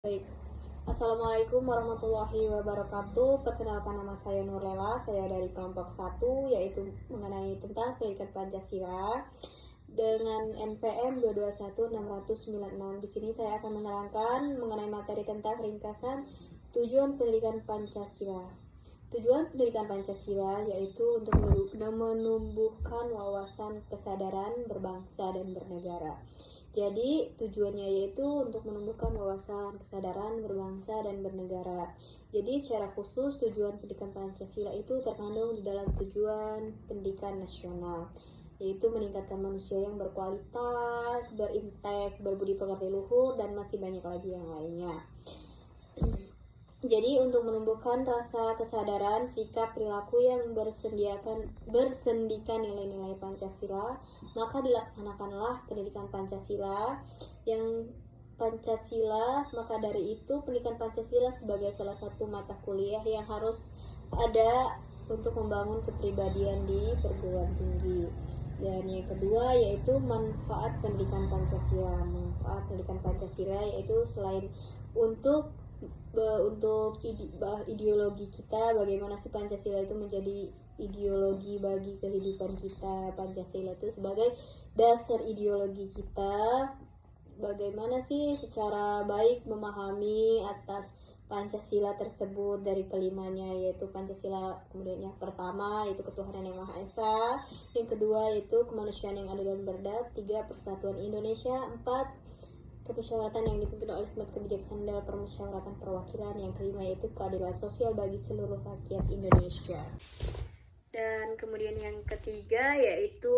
Baik. Assalamualaikum warahmatullahi wabarakatuh. Perkenalkan, nama saya Nurlela. Saya dari kelompok 1, yaitu mengenai tentang pendidikan Pancasila dengan NPM 221696. Di sini saya akan menerangkan mengenai materi tentang ringkasan tujuan pendidikan Pancasila. Tujuan pendidikan Pancasila yaitu untuk menumbuhkan wawasan kesadaran berbangsa dan bernegara. Jadi tujuannya yaitu untuk menumbuhkan wawasan kesadaran berbangsa dan bernegara. Jadi secara khusus tujuan pendidikan Pancasila itu terkandung di dalam tujuan pendidikan nasional, yaitu meningkatkan manusia yang berkualitas, berintek, berbudi pekerti luhur, dan masih banyak lagi yang lainnya. Jadi untuk menumbuhkan rasa kesadaran, sikap, perilaku yang bersendikan nilai-nilai Pancasila, maka dilaksanakanlah pendidikan Pancasila. Maka dari itu pendidikan Pancasila sebagai salah satu mata kuliah yang harus ada untuk membangun kepribadian di perguruan tinggi. Dan yang kedua yaitu manfaat pendidikan Pancasila. Manfaat pendidikan Pancasila yaitu selain untuk ideologi kita, bagaimana sih Pancasila itu menjadi ideologi bagi kehidupan kita. Pancasila itu sebagai dasar ideologi kita, bagaimana sih secara baik memahami atas Pancasila tersebut dari kelimanya, yaitu Pancasila. Kemudian yang pertama yaitu ketuhanan yang Maha Esa, yang kedua yaitu kemanusiaan yang adil dan beradab, 3 persatuan Indonesia, 4 kemusyawaratan yang dipimpin oleh hikmat kebijaksanaan dalam permusyawaratan perwakilan, yang kelima yaitu keadilan sosial bagi seluruh rakyat Indonesia. Dan kemudian yang ketiga yaitu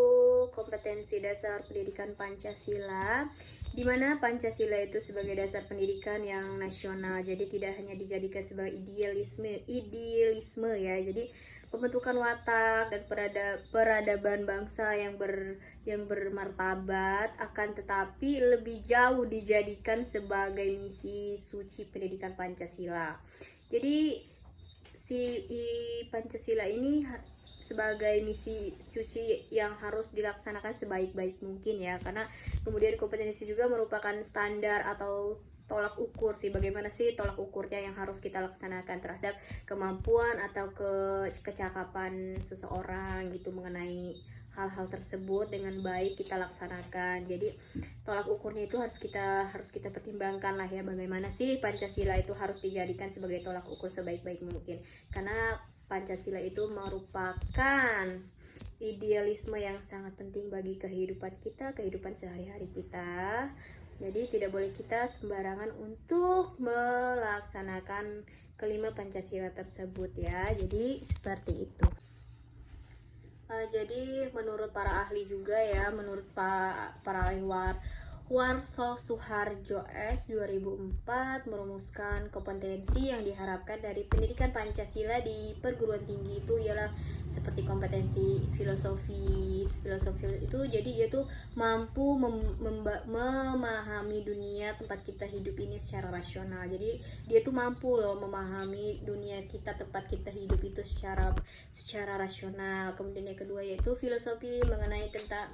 kompetensi dasar pendidikan Pancasila, di mana Pancasila itu sebagai dasar pendidikan yang nasional. Jadi tidak hanya dijadikan sebagai idealisme ya. Jadi pembentukan watak dan peradaban bangsa yang bermartabat, akan tetapi lebih jauh dijadikan sebagai misi suci pendidikan Pancasila. Jadi Pancasila ini sebagai misi suci yang harus dilaksanakan sebaik-baik mungkin ya, karena kemudian kompetensi juga merupakan standar atau tolak ukur sih, bagaimana sih tolak ukurnya yang harus kita laksanakan terhadap kemampuan atau kecakapan seseorang gitu, mengenai hal-hal tersebut dengan baik kita laksanakan. Jadi tolak ukurnya itu harus kita pertimbangkan lah ya, bagaimana sih Pancasila itu harus dijadikan sebagai tolak ukur sebaik-baik mungkin, karena Pancasila itu merupakan idealisme yang sangat penting bagi kehidupan kita, kehidupan sehari-hari kita. Jadi tidak boleh kita sembarangan untuk melaksanakan kelima Pancasila tersebut ya. Jadi seperti itu. Jadi menurut para ahli juga ya, menurut para ahli Warso Suharjo S 2004 merumuskan kompetensi yang diharapkan dari pendidikan Pancasila di perguruan tinggi itu ialah seperti kompetensi filosofi itu, jadi yaitu mampu memahami dunia tempat kita hidup ini secara rasional. Jadi dia tuh mampu loh memahami dunia kita, tempat kita hidup itu secara rasional. Kemudian yang kedua yaitu filosofi mengenai tentang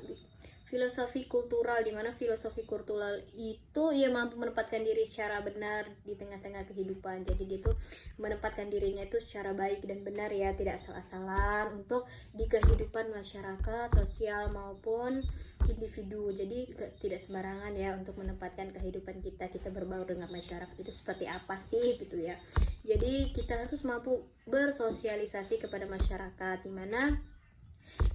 filosofi kultural, di mana filosofi kultural itu ia mampu menempatkan diri secara benar di tengah-tengah kehidupan. Jadi dia tuh menempatkan dirinya itu secara baik dan benar ya, tidak asal-asalan untuk di kehidupan masyarakat, sosial maupun individu. Jadi tidak sembarangan ya untuk menempatkan kehidupan kita berbaur dengan masyarakat itu seperti apa sih gitu ya. Jadi kita harus mampu bersosialisasi kepada masyarakat, dimana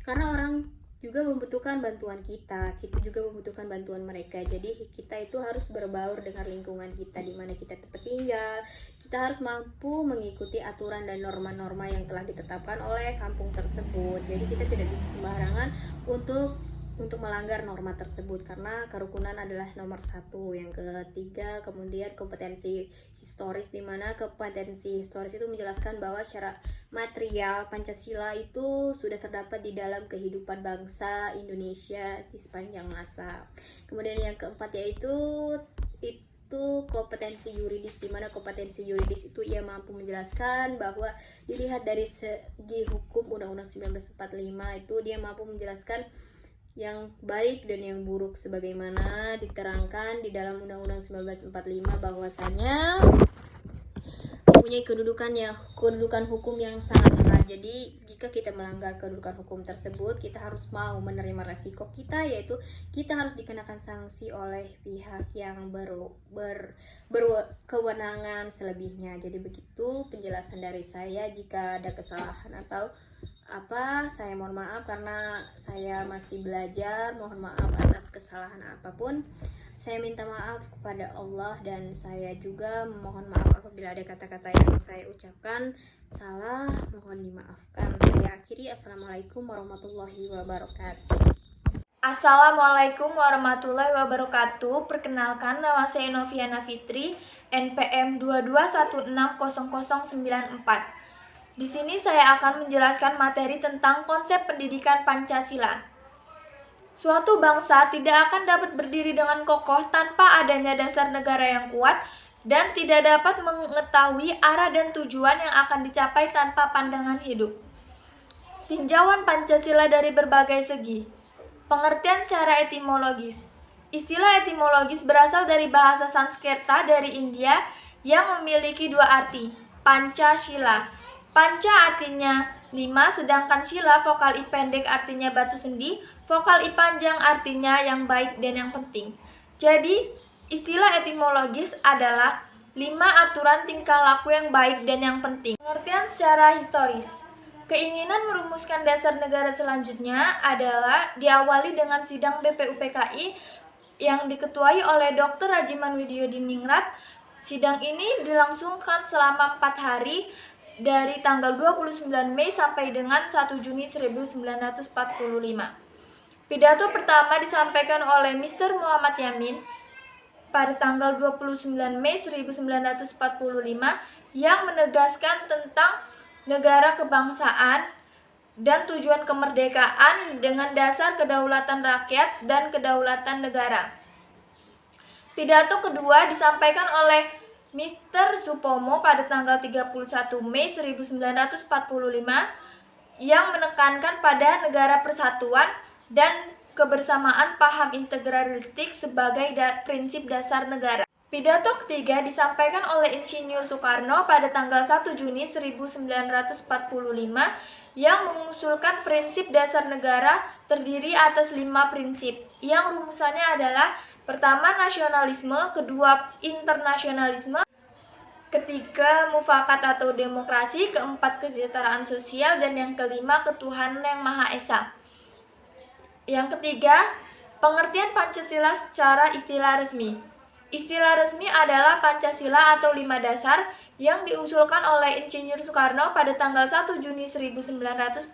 karena orang juga membutuhkan bantuan kita juga membutuhkan bantuan mereka. Jadi kita itu harus berbaur dengan lingkungan kita di mana kita tempat tinggal. Kita harus mampu mengikuti aturan dan norma-norma yang telah ditetapkan oleh kampung tersebut. Jadi kita tidak bisa sembarangan untuk melanggar norma tersebut, karena kerukunan adalah nomor 1. Yang ketiga kemudian kompetensi historis, di mana kompetensi historis itu menjelaskan bahwa secara material Pancasila itu sudah terdapat di dalam kehidupan bangsa Indonesia di sepanjang masa. Kemudian yang keempat yaitu kompetensi yuridis, di mana kompetensi yuridis itu ia mampu menjelaskan bahwa dilihat dari segi hukum Undang-Undang 1945 itu dia mampu menjelaskan yang baik dan yang buruk sebagaimana diterangkan di dalam Undang-Undang 1945 bahwasanya mempunyai kedudukan hukum yang sangat erat. Jadi jika kita melanggar kedudukan hukum tersebut, kita harus mau menerima resiko kita, yaitu kita harus dikenakan sanksi oleh pihak yang berkewenangan selebihnya. Jadi begitu penjelasan dari saya. Jika ada kesalahan atau apa, saya mohon maaf karena saya masih belajar. Mohon maaf atas kesalahan apapun. Saya minta maaf kepada Allah dan saya juga mohon maaf apabila ada kata-kata yang saya ucapkan salah, mohon dimaafkan. Saya akhiri. Assalamualaikum warahmatullahi wabarakatuh. Assalamualaikum warahmatullahi wabarakatuh. Perkenalkan, nama saya Noviana Fitri, NPM 22160094. Di sini saya akan menjelaskan materi tentang konsep pendidikan Pancasila. Suatu bangsa tidak akan dapat berdiri dengan kokoh tanpa adanya dasar negara yang kuat dan tidak dapat mengetahui arah dan tujuan yang akan dicapai tanpa pandangan hidup. Tinjauan Pancasila dari berbagai segi. Pengertian secara etimologis. Istilah etimologis berasal dari bahasa Sanskerta dari India yang memiliki dua arti. Pancasila. Panca artinya 5, sedangkan sila vokal I pendek artinya batu sendi, vokal I panjang artinya yang baik dan yang penting. Jadi, istilah etimologis adalah 5 aturan tingkah laku yang baik dan yang penting. Pengertian secara historis. Keinginan merumuskan dasar negara selanjutnya adalah diawali dengan sidang BPUPKI yang diketuai oleh Dr. Rajiman Widyodiningrat. Sidang ini dilangsungkan selama 4 hari dari tanggal 29 Mei sampai dengan 1 Juni 1945. Pidato pertama disampaikan oleh Mr. Muhammad Yamin pada tanggal 29 Mei 1945 yang menegaskan tentang negara kebangsaan dan tujuan kemerdekaan dengan dasar kedaulatan rakyat dan kedaulatan negara. Pidato kedua disampaikan oleh Mr. Supomo pada tanggal 31 Mei 1945 yang menekankan pada negara persatuan dan kebersamaan paham integralistik sebagai prinsip dasar negara. Pidato ketiga disampaikan oleh Insinyur Soekarno pada tanggal 1 Juni 1945 yang mengusulkan prinsip dasar negara terdiri atas 5 prinsip yang rumusannya adalah: pertama, nasionalisme; kedua, internasionalisme; ketiga, mufakat atau demokrasi; keempat, kesejahteraan sosial; dan yang kelima, ketuhanan yang Maha Esa. Yang ketiga, pengertian Pancasila secara istilah resmi. Istilah resmi adalah Pancasila atau 5 dasar yang diusulkan oleh Insinyur Soekarno pada tanggal 1 Juni 1945,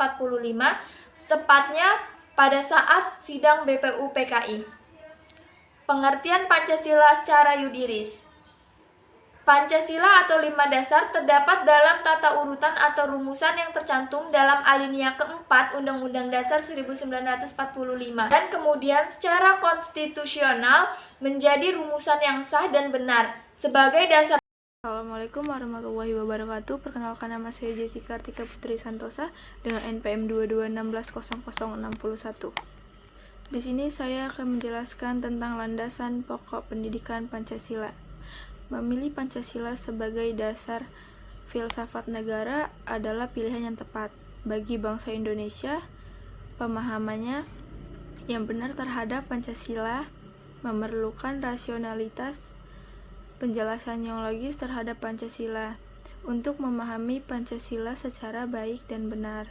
tepatnya pada saat sidang BPUPKI. Pengertian Pancasila secara yudiris. Pancasila atau 5 dasar terdapat dalam tata urutan atau rumusan yang tercantum dalam alinea keempat Undang-Undang Dasar 1945 dan kemudian secara konstitusional menjadi rumusan yang sah dan benar sebagai dasar. Assalamualaikum warahmatullahi wabarakatuh. Perkenalkan, nama saya Jessica Artika Putri Santosa dengan NPM 22160061. Di sini saya akan menjelaskan tentang landasan pokok pendidikan Pancasila. Memilih Pancasila sebagai dasar filsafat negara adalah pilihan yang tepat bagi bangsa Indonesia. Pemahamannya yang benar terhadap Pancasila memerlukan rasionalitas, penjelasan yang logis terhadap Pancasila untuk memahami Pancasila secara baik dan benar,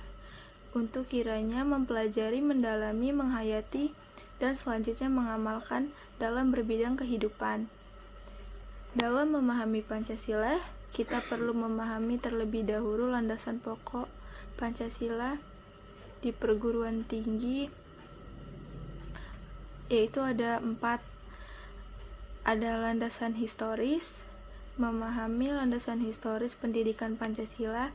untuk kiranya mempelajari, mendalami, menghayati, dan selanjutnya mengamalkan dalam berbidang kehidupan. Dalam memahami Pancasila, kita perlu memahami terlebih dahulu landasan pokok Pancasila di perguruan tinggi, yaitu ada 4. Ada landasan historis. Memahami landasan historis pendidikan Pancasila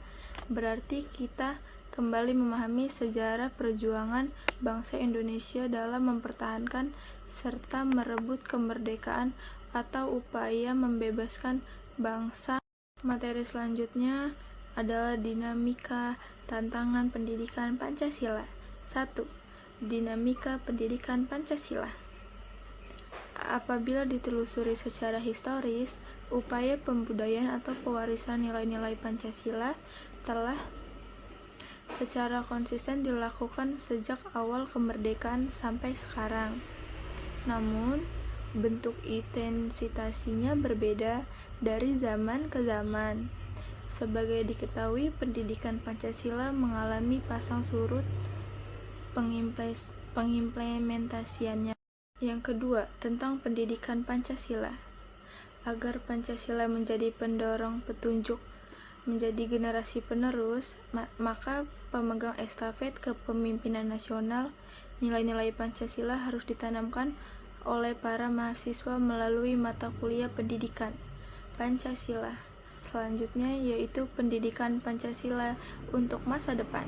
berarti kita kembali memahami sejarah perjuangan bangsa Indonesia dalam mempertahankan serta merebut kemerdekaan atau upaya membebaskan bangsa. Materi selanjutnya adalah dinamika tantangan pendidikan Pancasila. 1. dinamika pendidikan Pancasila. Apabila ditelusuri secara historis, upaya pembudayaan atau pewarisan nilai-nilai Pancasila telah secara konsisten dilakukan sejak awal kemerdekaan sampai sekarang. Namun, bentuk intensitasnya berbeda dari zaman ke zaman. Sebagai diketahui, pendidikan Pancasila mengalami pasang surut pengimplementasiannya. Yang kedua, tentang pendidikan Pancasila. Agar Pancasila menjadi pendorong petunjuk menjadi generasi penerus, maka pemegang estafet kepemimpinan nasional, nilai-nilai Pancasila harus ditanamkan oleh para mahasiswa melalui mata kuliah pendidikan Pancasila. Selanjutnya yaitu pendidikan Pancasila untuk masa depan.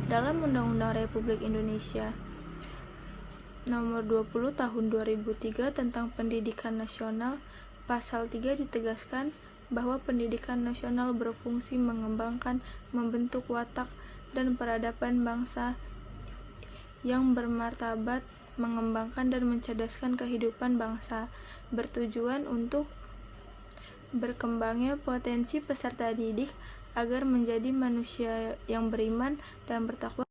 Dalam Undang-Undang Republik Indonesia Nomor 20 Tahun 2003 tentang Pendidikan Nasional, Pasal 3 ditegaskan bahwa pendidikan nasional berfungsi mengembangkan, membentuk watak dan peradaban bangsa yang bermartabat, mengembangkan dan mencerdaskan kehidupan bangsa, bertujuan untuk berkembangnya potensi peserta didik agar menjadi manusia yang beriman dan bertakwa